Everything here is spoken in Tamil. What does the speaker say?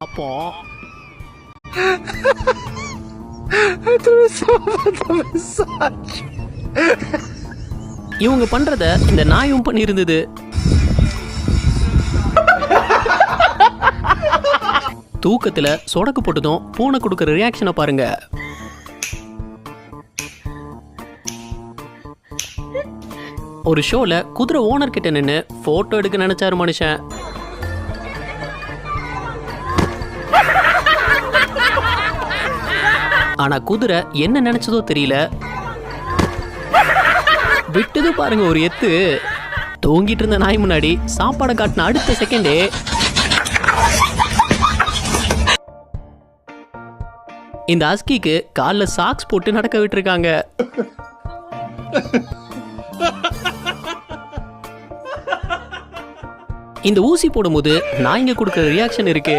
அப்போ இவங்க பண்றத இந்த நாயும் பண்ணியிருந்தது. தூக்கத்துல சொடக்கு போட்டதும் பூனை கொடுக்குற ரியாக்ஷனை பாருங்க. ஒரு ஷோல குதிரை ஓனர் கிட்ட நின்று போட்டோ எடுக்க நினைச்சாரு மனுஷன். ஆனா குதிரை என்ன நினைச்சதோ தெரியல, விட்டது பாருங்க ஒரு எத்து. தூங்கிட்டு இருந்த நாய் முன்னாடி சாப்பாடை காட்டின அடுத்த செகண்டே இந்த அஸ்கிக்கு காலில் சாக்ஸ் போட்டு நடக்க விட்டுருக்காங்க. இந்த ஊசி போடும்போது நாய்ங்க கொடுக்குற ரியாக்ஷன் இருக்கு.